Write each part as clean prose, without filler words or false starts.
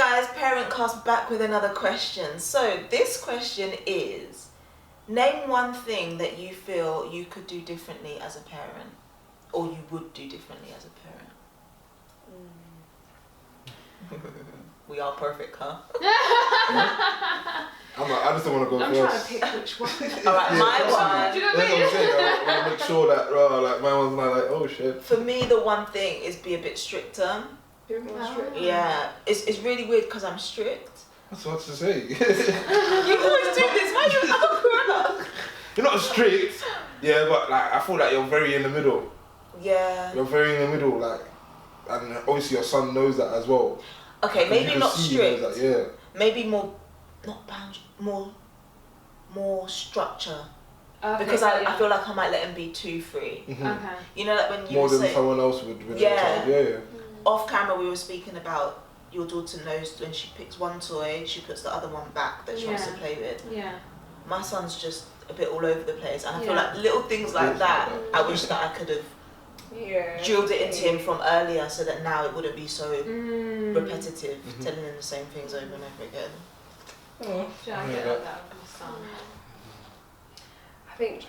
guys, Parentcast back with another question. So this question is, name one thing that you feel you could do differently as a parent, or you would do differently as a parent. We are perfect, huh? I just don't want to go I'm first. trying to pick which one. Alright, my one. Do you know That's what I what I'm mean? saying. I want to make sure that like my one's not like, oh shit. For me, the one thing is be a bit stricter. You're more strict. Yeah, it's really weird because I'm strict. That's what to say. You always do this. Why you not? You're not strict, yeah, but like I feel like you're very in the middle. Yeah. You're very in the middle, like, and obviously your son knows that as well. Okay, You maybe can not see he knows strict. that, yeah. Maybe more, not bound, more structure. Okay, Because I feel like I might let him be too free. Mm-hmm. Okay. You know, like when you More were than saying, someone else would with Yeah. their child. Yeah, yeah. off camera we were speaking about your daughter knows when she picks one toy, she puts the other one back that she wants to Yeah. play with. Yeah. My son's just a bit all over the place, and I feel Yeah. like little things like that, I wish that I could have drilled it into him from earlier so that now it wouldn't be so repetitive, telling him the same things over and over again. Oh, Yeah, I get that with my son. I think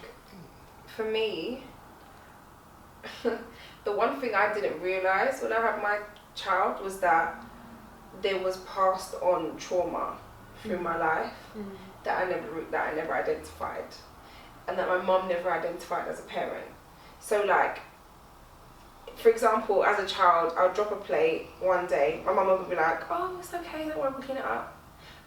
for me, the one thing I didn't realise when I had my child was that there was passed on trauma through my life that I never identified, and that my mum never identified as a parent. So like, for example, as a child, I'll drop a plate one day, my mum would be like, oh, it's okay, don't worry, we'll clean it up.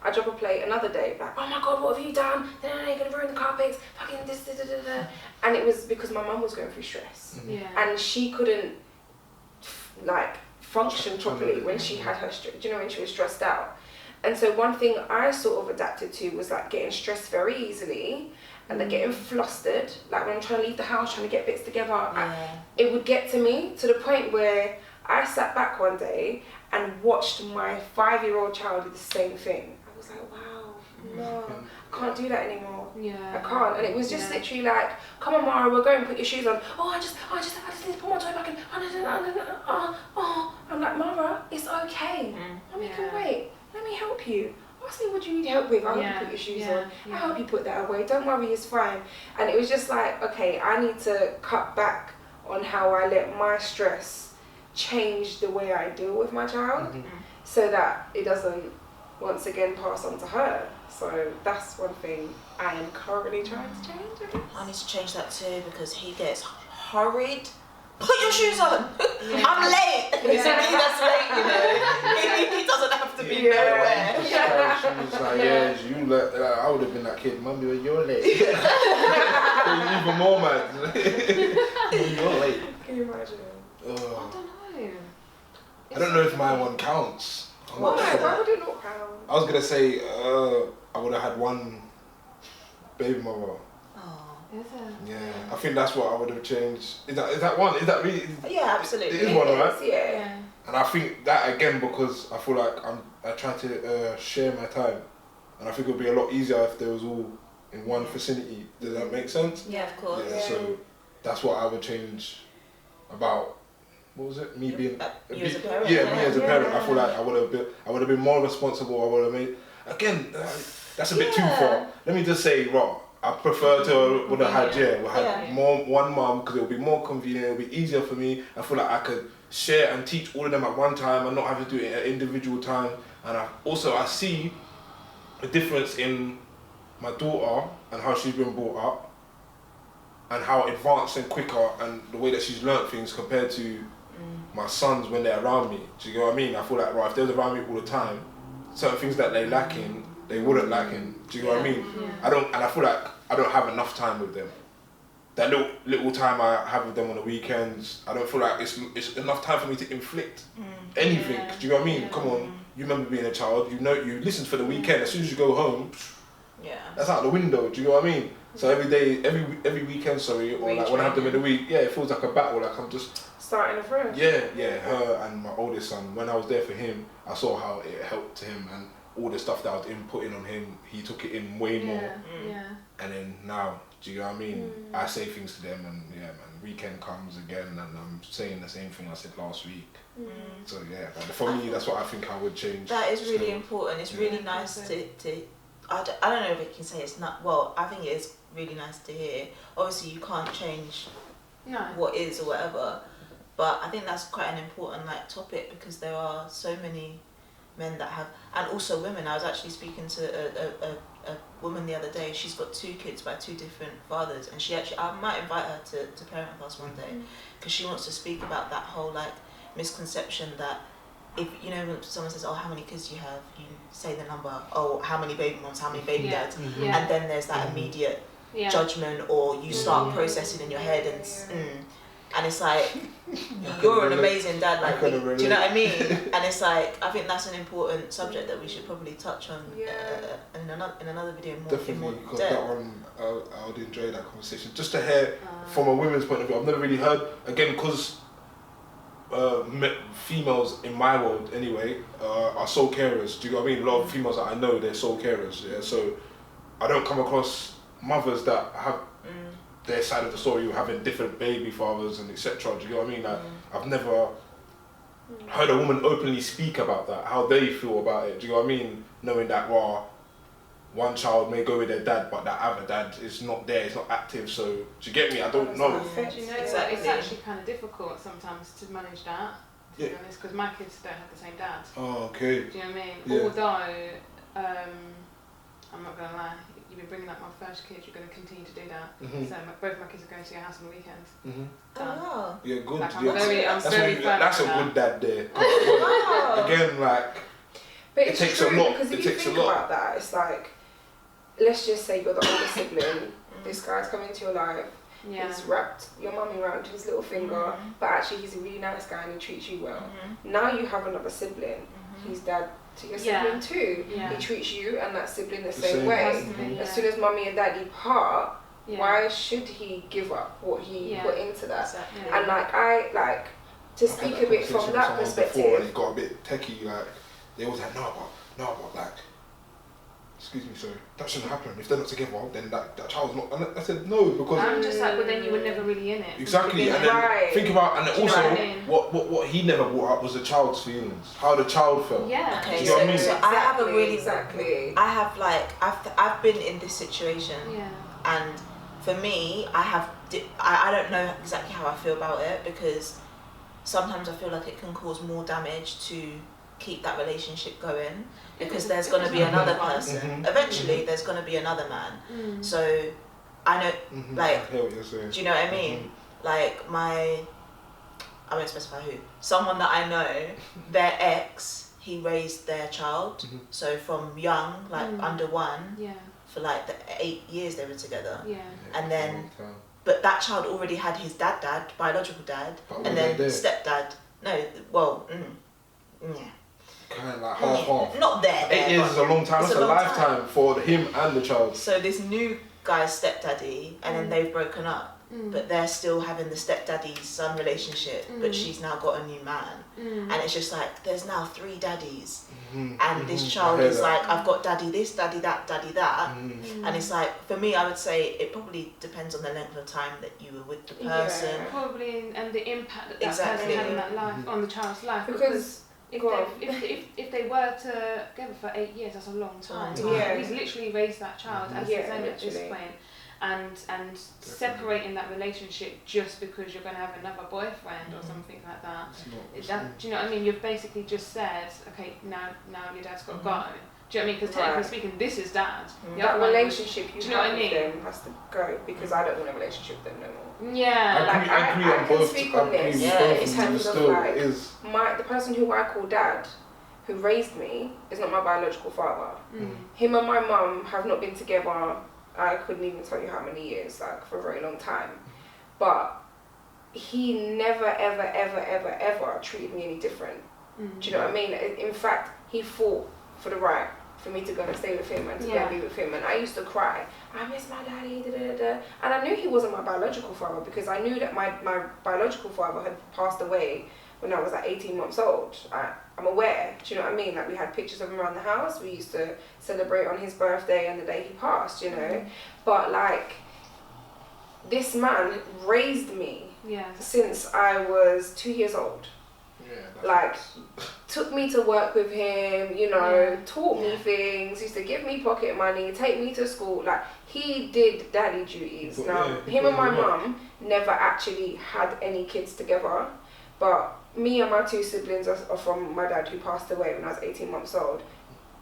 I drop a plate another day, like, oh my god, what have you done? Then you're gonna ruin the carpets, fucking this, da, da, da, da. And it was because my mum was going through stress. Yeah. And she couldn't, like, function properly when she had her, when she was stressed out. And so one thing I sort of adapted to was, like, getting stressed very easily and then getting flustered. Like, when I'm trying to leave the house, trying to get bits together, it would get to me to the point where I sat back one day and watched my 5-year-old child do the same thing. I was like, wow, no, I can't do that anymore. Yeah. I can't. And it was just literally like, come on, Mara, we'll go and put your shoes on. Oh, I just need to put my toy back in. I'm like, Mara, it's okay. Mommy can wait. Let me help you. Ask me what you need help with. I'll help you put your shoes on. I'll help you put that away. Don't worry, it's fine. And it was just like, okay, I need to cut back on how I let my stress change the way I deal with my child, so that it doesn't once again pass on to her. So that's one thing I am currently trying to change, I guess. I need to change that too because he gets hurried. Put your shoes on. I'm late. It's me that's late, you know. He doesn't have to be nowhere. She was like, yeah, you like, I would have been that kid. Mummy, you're late. Even more mad. You're late. Can you imagine? I don't know. I don't know if my one counts. I'm not Why? sure. Why would it not count? I was gonna say I would have had one baby mother. Oh. Is it? Yeah, I think that's what I would have changed. Is that one? Is that really? Yeah, absolutely. It is one, right? Yeah. And I think that again because I feel like I try to share my time, and I think it would be a lot easier if they was all in one vicinity. Does that make sense? Yeah, of course. Yeah. So that's what I would change about. What was it? Me being you as a parent. Yeah, me as a parent. I feel like I would have been more responsible. I would have made again. That's a bit too far. Let me just say, raw. I prefer to would have had more one mum because it would be more convenient. It would be easier for me. I feel like I could share and teach all of them at one time and not have to do it at individual time. And I see a difference in my daughter and how she's been brought up and how advanced and quicker and the way that she's learnt things compared to my sons when they're around me. Do you get what I mean? I feel like if they was around me all the time, certain things that they lacking, they wouldn't lack in. Do you know what I mean? Yeah. I feel like I don't have enough time with them. That little time I have with them on the weekends, I don't feel like it's enough time for me to inflict anything. Do you know what I mean? Come on, you remember being a child. You listen for the weekend. As soon as you go home, that's out the window. Do you know what I mean? So every day, every weekend, or like when I have them in the week, it feels like a battle. Like I'm just starting afresh. Yeah. Her and my oldest son. When I was there for him, I saw how it helped him, and all the stuff that I was inputting on him, he took it in way more. And then now, do you know what I mean? I say things to them, and yeah, man, weekend comes again, and I'm saying the same thing I said last week. So yeah, but for me, that's what I think I would change. That is really important. It's really nice to I don't know if I can say it's not, well, I think it is really nice to hear. Obviously, you can't change what is or whatever, but I think that's quite an important like topic, because there are so many men that have, and also women. I was actually speaking to a woman the other day. She's got 2 kids by 2 different fathers, and she actually, I might invite her to Parentcast one day, because she wants to speak about that whole like misconception that if, you know, when someone says, oh, how many kids do you have, you say the number, oh, how many baby moms, how many baby dads, and then there's that immediate judgment, or you start processing in your head, and it's like, you're an amazing dad, like, do you know what I mean? And it's like, I think that's an important subject that we should probably touch on in another video more. Definitely, because that one, I would enjoy that conversation. Just to hear from a women's point of view. I've never really heard, again, because females in my world anyway are sole carers. Do you know what I mean? A lot of females that I know, they're sole carers. Yeah, so I don't come across mothers that have their side of the story, having different baby fathers and etc. Do you know what I mean? Like, I've never heard a woman openly speak about that, how they feel about it. Do you know what I mean? Knowing that, well, one child may go with their dad, but that other dad is not there, it's not active. So do you get me? I don't know. Do you know exactly. It's actually kind of difficult sometimes to manage that, to be honest, because my kids don't have the same dad. Oh, okay. Do you know what I mean? Yeah. Although, I'm not gonna lie, you've been bringing up my first kid, you're going to continue to do that. So both my kids are going to your house on the weekends. Oh, yeah, good. Like, That's a good dad there. Again, like, but it takes a lot. Because if you think about that, it's like, let's just say you're the older sibling. This guy's come into your life. He's wrapped your mummy around his little finger, but actually he's a really nice guy and he treats you well. Now you have another sibling. He's dad to your sibling too. He treats you and that sibling the same way. As soon as mummy and daddy part, why should he give up what he put into that? Exactly. And like to speak a bit from that perspective. It got a bit techie, like they always like, no, but like, excuse me, sorry, that shouldn't happen. If they're not together, then that child's not. And I said no, because I'm just like, but then you were never really in it. Exactly, and then think about, and then also what he never brought up was the child's feelings, how the child felt. Yeah. Okay, you know what I mean? so I have a really I have like I've been in this situation, and for me, I don't know exactly how I feel about it, because sometimes I feel like it can cause more damage to keep that relationship going, because there's going to be another person. Eventually, there's going to be another man. So I know, like, I hear what you're saying. do you know what I mean? Like I won't specify who. Someone that I know, their ex, he raised their child. So from young, like under 1, for like the 8 years they were together. And then, but that child already had his dad, biological dad, and then stepdad. No, well, kind of like half. Not there. 8 years is a long time. It's a lifetime for him and the child. So this new guy's stepdaddy, and then they've broken up, but they're still having the stepdaddy-son relationship, but she's now got a new man, and it's just like there's now 3 daddies, and this child is like, I've got daddy this, daddy that, daddy that, and it's like, for me, I would say it probably depends on the length of time that you were with the person, probably, and the impact that person had in that life on the child's life, because if they were together for 8 years, that's a long time. He's literally raised that child as his own at this point, and separating that relationship just because you're going to have another boyfriend or something like that. Do you know what I mean? You've basically just said, okay, now your dad's got to go. Do you know what I mean? Because technically speaking, this is dad. That relationship you know have with them has to go, because I don't want a relationship with them no more. Yeah. I agree on both. Speak on this. In terms of like the person who I call dad, who raised me, is not my biological father. Him and my mum have not been together. I couldn't even tell you how many years, like for a very long time. But he never, ever, ever, ever, ever treated me any different. Do you know what I mean? In fact, he fought for the right for me to go and stay with him and to go and be with him. And I used to cry, I miss my daddy, And I knew he wasn't my biological father, because I knew that my biological father had passed away when I was like 18 months old. I'm aware. Do you know what I mean? Like, we had pictures of him around the house. We used to celebrate on his birthday and the day he passed, you know. But like, this man raised me since I was 2 years old. Like, took me to work with him, you know, taught me things, used to give me pocket money, take me to school. Like, he did daddy duties. Now, him and my mum never actually had any kids together, but me and my 2 siblings are from my dad, who passed away when I was 18 months old.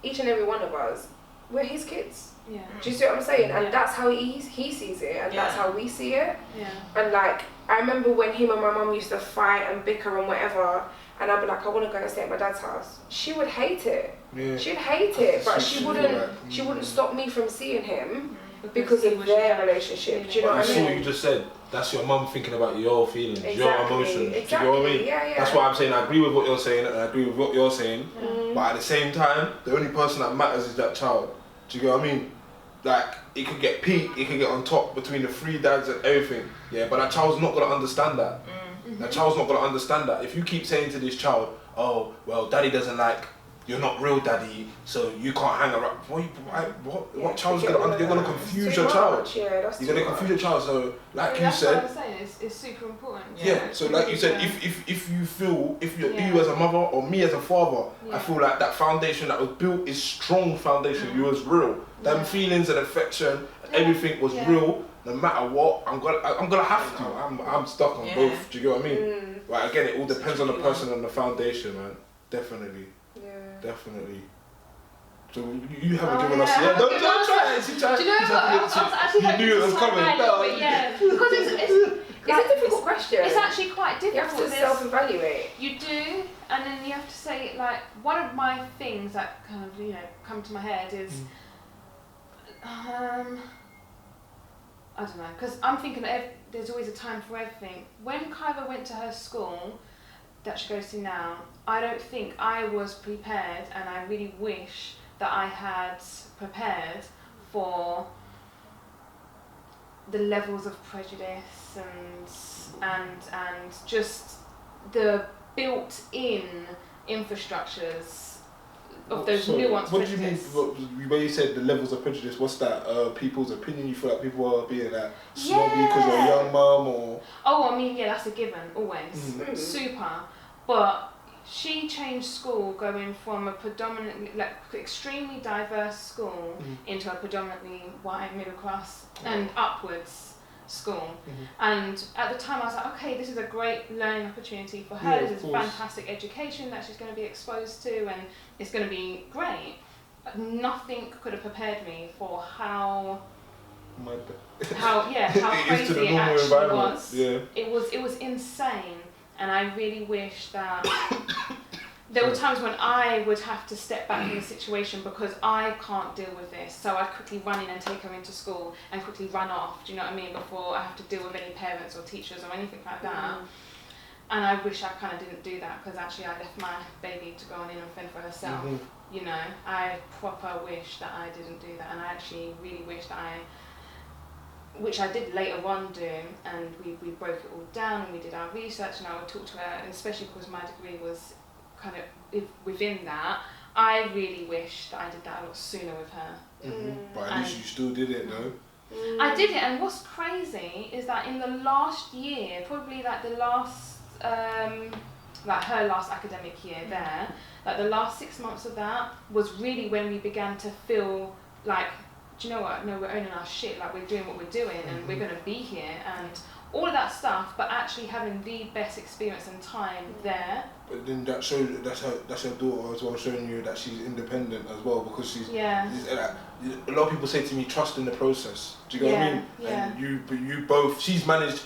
Each and every one of us, we're his kids. Yeah. Do you see what I'm saying? And that's how he sees it, and that's how we see it. Yeah. And like, I remember when him and my mum used to fight and bicker and whatever, and I'd be like, I want to go and stay at my dad's house. She would hate it. Yeah. She'd hate it, but she wouldn't stop me from seeing him because of their relationship. Do you know what I mean? See what you just said. That's your mum thinking about your feelings, your emotions. Exactly. Do you know what I mean? Yeah. That's why I'm saying I agree with what you're saying, and I agree with what you're saying. But at the same time, the only person that matters is that child. Do you get what I mean? Like, it could get peaked, it could get on top between the 3 dads and everything. Yeah, but that child's not gonna understand that. That child's not gonna understand that. If you keep saying to this child, oh, well, daddy doesn't like, you're not real daddy, so you can't hang around. What child's gonna, you're gonna confuse your child. You're gonna confuse your child. So, like you said, what I'm saying, it's super important. Yeah. So, like you said, if you feel, if you as a mother or me as a father, I feel like that foundation that was built is strong foundation. You was real. Them feelings and affection, everything was real. No matter what, I'm gonna have to. I'm stuck on both. Do you get what I mean? Like, again, it all depends on the person and the foundation, man. Definitely. Definitely. So you haven't given us. Yeah, don't try it. Do you know what? I was actually hoping you knew it was coming. Because it's a difficult question. It's actually quite difficult. You have to self-evaluate. You do, and then you have to say, like, one of my things that kind of, you know, come to my head is, I don't know, because I'm thinking there's always a time for everything. When Kyra went to her school that she goes to now, I don't think I was prepared, and I really wish that I had prepared for the levels of prejudice and just the built-in infrastructures of those nuanced prejudice. What do you mean when you said the levels of prejudice? What's that? People's opinion? You feel like people are being like snobby because you're a young mum, or? Oh, I mean, yeah, that's a given, always. Super. But she changed school, going from a predominantly, like, extremely diverse school into a predominantly white, middle class and upwards school. And at the time I was like, okay, this is a great learning opportunity for her. This is fantastic education that she's going to be exposed to, and it's going to be great. But nothing could have prepared me for how crazy it actually was. It was insane. And I really wish that there were times when I would have to step back from the situation because I can't deal with this. So I'd quickly run in and take her into school and quickly run off, do you know what I mean, before I have to deal with any parents or teachers or anything like that. And I wish I kind of didn't do that, because actually I left my baby to go on in and fend for herself. You know, I proper wish that I didn't do that, and I actually really wish that which I did later on do, and we broke it all down and we did our research, and I would talk to her, and especially because my degree was kind of within that, I really wish that I did that a lot sooner with her. But at least you still did it, though. I did it, and what's crazy is that in the last year, probably like the last, like her last academic year there, like the last 6 months of that was really when we began to feel like, do you know what, no, we're owning our shit, like we're doing what we're doing and we're going to be here and all of that stuff, but actually having the best experience and time there. But then that shows, that's her daughter as well, showing you that she's independent as well, because she's a lot of people say to me, trust in the process. Do you get what I mean? And you both, she's managed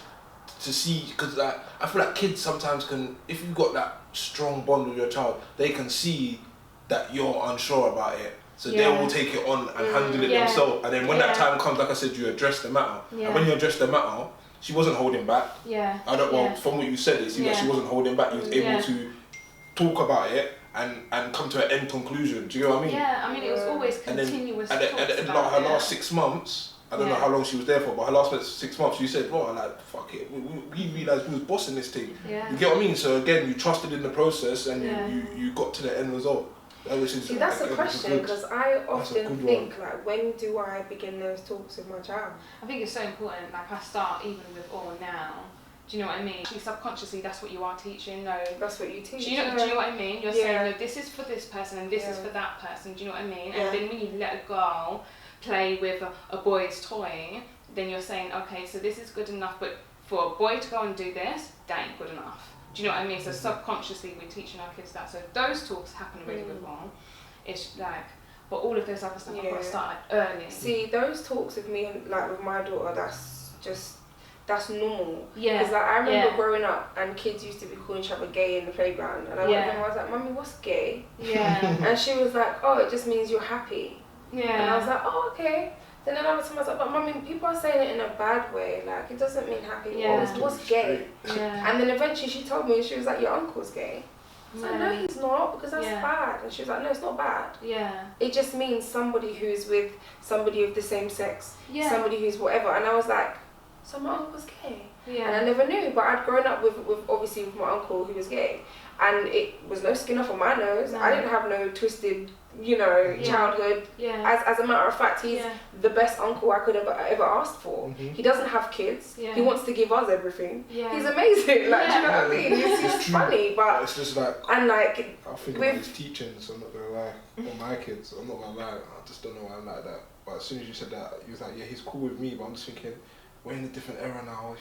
to see, because I feel like kids sometimes can, if you've got that strong bond with your child, they can see that you're unsure about it. So they will take it on and handle it themselves. And then when that time comes, like I said, you address the matter. And when you address the matter, she wasn't holding back. Well, from what you said, it seemed like she wasn't holding back. You was able to talk about it and come to an end conclusion. Do you know what I mean? Yeah, I mean, it was always continuous. And then her last 6 months, I don't know how long she was there for, but her last 6 months, you said, "Well, like fuck it, we realised we was bossing this team." Yeah. You get what I mean? So again, you trusted in the process, and you got to the end result. See, that's a question, because I often think, like, when do I begin those talks with my child? I think it's so important. Like, I start even with now. Do you know what I mean? Actually, subconsciously, that's what you are teaching. No, that's what you teach. Do you know what I mean? You're saying, no, this is for this person and this is for that person. Do you know what I mean? And then when you let a girl play with a boy's toy, then you're saying, okay, so this is good enough, but for a boy to go and do this, that ain't good enough. Do you know what I mean? So subconsciously, we're teaching our kids that. So those talks happen really well. It's like, but all of those other stuff, I've got to start early. See, those talks with me, like with my daughter, that's normal. Yeah. Because like, I remember growing up and kids used to be calling each other gay in the playground. And I went and I was like, "Mummy, what's gay?" Yeah. And she was like, "Oh, it just means you're happy." Yeah. And I was like, "Oh, okay." Then another time I was like, "But Mummy, people are saying it in a bad way. Like, it doesn't mean happy. Yeah. What's gay?" Yeah. And then eventually she told me, she was like, "Your uncle's gay." I was like, "No, he's not, because that's bad." And she was like, "No, it's not bad. Yeah. It just means somebody who's with somebody of the same sex. Yeah. Somebody who's whatever." And I was like, "So my uncle's gay?" Yeah. And I never knew, but I'd grown up with obviously with my uncle who was gay, and it was no skin off of my nose. No. I didn't have no twisted, childhood. Yeah. As a matter of fact, he's the best uncle I could have ever asked for. He doesn't have kids. Yeah. He wants to give us everything. Yeah. He's amazing. Like, do you know what I mean? It's funny, but it's just like, and like I think about his teachings. I'm not gonna lie, or my kids. I'm not gonna lie. I just don't know why I'm like that. But as soon as you said that, he was like, "Yeah, he's cool with me," but I'm just thinking, we're in a different era now. If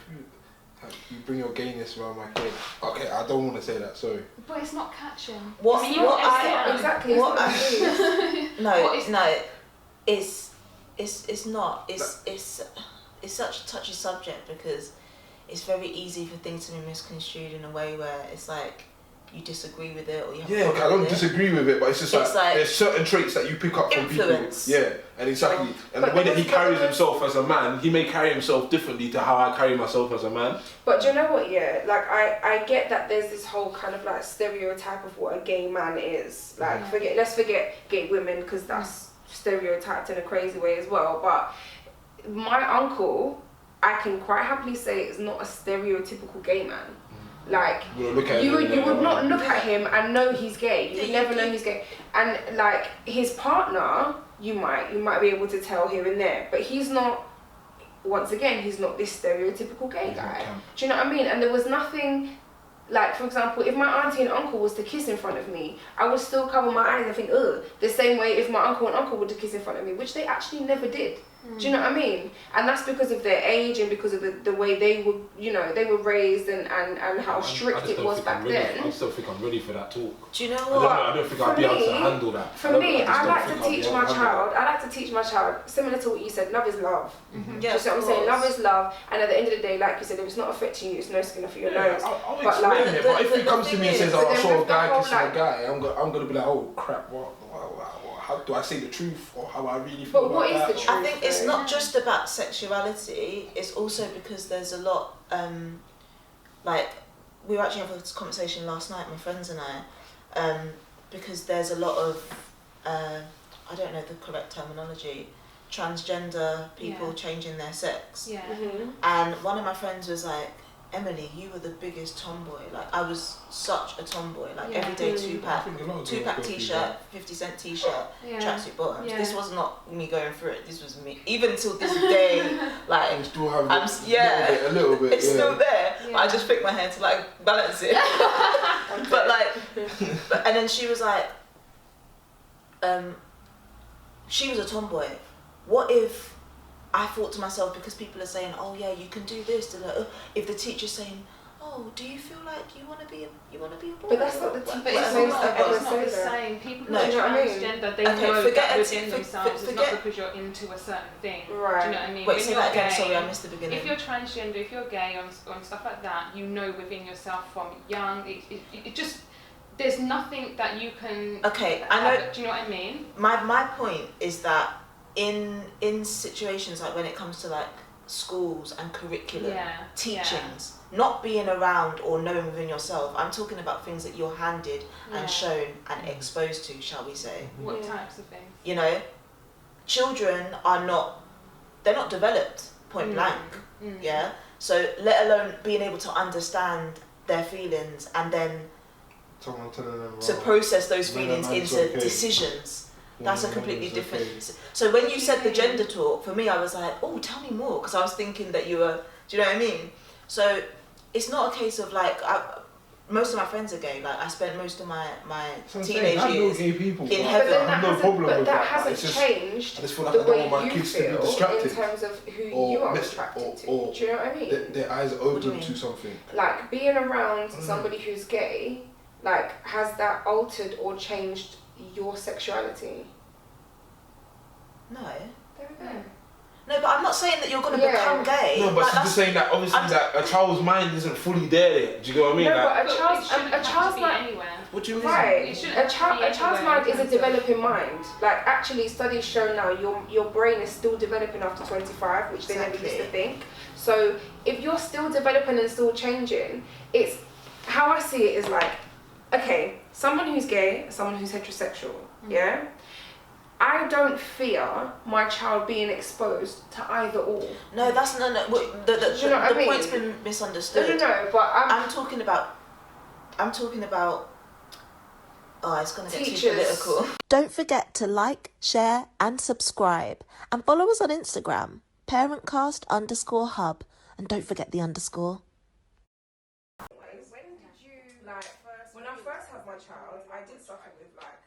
you bring your gayness around my kid, okay, I don't want to say that. Sorry. But it's not catching. Exactly. It's not. It's such a touchy subject because it's very easy for things to be misconstrued in a way where it's like you disagree with it or you have I don't disagree with it, but it's just like there's certain traits that you pick up from influence. people. Yeah, and exactly. And the way that he carries himself as a man, he may carry himself differently to how I carry myself as a man. But do you know what, like I get that there's this whole kind of like stereotype of what a gay man is. Like let's forget gay women because that's stereotyped in a crazy way as well. But my uncle, I can quite happily say is not a stereotypical gay man. Like you would not look at him and know he's gay. You would never know he's gay. And like his partner, you might be able to tell here and there, but he's not. Once again, he's not this stereotypical gay guy. Do you know what I mean? And there was nothing. Like, for example, if my auntie and uncle was to kiss in front of me, I would still cover my eyes and think, ugh. The same way if my uncle and uncle were to kiss in front of me, which they actually never did. Do you know what I mean? And that's because of their age and because of the way they were, they were raised and how strict it was back then. I still think I'm ready for that talk. Do you know what? I don't think I'd be able to handle that. For me, I like to teach my child, similar to what you said, love is love. Yeah, just what I'm saying, love is love. And at the end of the day, like you said, if it's not affecting you, it's no skin off your nose. I'll explain it, but if he comes to me and says, I saw a guy kissing a guy, I'm going to be like, oh crap, what? How do I say the truth or how I really feel? But what is the truth? I think it's not just about sexuality. It's also because there's a lot. Like we were actually having this conversation last night, my friends and I, because there's a lot of I don't know the correct terminology, transgender people changing their sex. Yeah. And one of my friends was like, "Emily, you were the biggest tomboy. Like I was such a tomboy. Like everyday two-pack t-shirt, 50-cent t-shirt, tracksuit bottoms. Yeah. This was not me going through it. This was me. Even till this day, like you still have a little bit. It's still there. Yeah. But I just pick my hair to like balance it. And then she was like, she was a tomboy. What if I thought to myself, because people are saying, "Oh yeah, you can do this," if the teacher's saying, "Oh, do you feel like you want to be a boy?" But that's not the teacher. But it's not the same. People who are transgender, they know that within themselves. It's not because you're into a certain thing. Right. Do you know what I mean? Wait, say that again. Sorry, I missed the beginning. If you're transgender, if you're gay, on stuff like that, you know within yourself from young. It just there's nothing that you can. Okay, I know. Do you know what I mean? My point is that in situations like when it comes to like schools and curriculum, teachings, not being around or knowing within yourself, I'm talking about things that you're handed and shown and exposed to, shall we say. What types of things? Children are not they're not developed point blank. Yeah. So let alone being able to understand their feelings and then someone telling them to process those feelings into decisions. That's a completely different. So when you said the gender talk, for me, I was like, oh, tell me more, because I was thinking that you were. Do you know what I mean? So it's not a case of like. Most of my friends are gay. Like I spent most of my teenage years gay people, in heaven. I have no problem with that. That hasn't changed. I just feel like I don't want my kids to be distracted in terms of who you are attracted to. Do you know what I mean? Their eyes are open to something. Like being around somebody who's gay, like has that altered or changed your sexuality? No. There we go. No, but I'm not saying that you're going to become gay. No, but she's just saying that obviously that a child's mind isn't fully there yet. Do you get what I mean? No, like, but a child's mind anywhere. What do you mean? Right. A child's mind is a developing mind. Like actually, studies show now your brain is still developing after 25, which they never used to think. So if you're still developing and still changing, it's how I see it is like, okay, someone who's gay, someone who's heterosexual, yeah. I don't fear my child being exposed to either or. No, that's no. The point's been misunderstood. No, but I'm talking about. Oh, it's gonna get too political. Don't forget to like, share, and subscribe, and follow us on Instagram, Parentcast_hub, and don't forget the underscore. When did you when I first had my child, I did suffer with like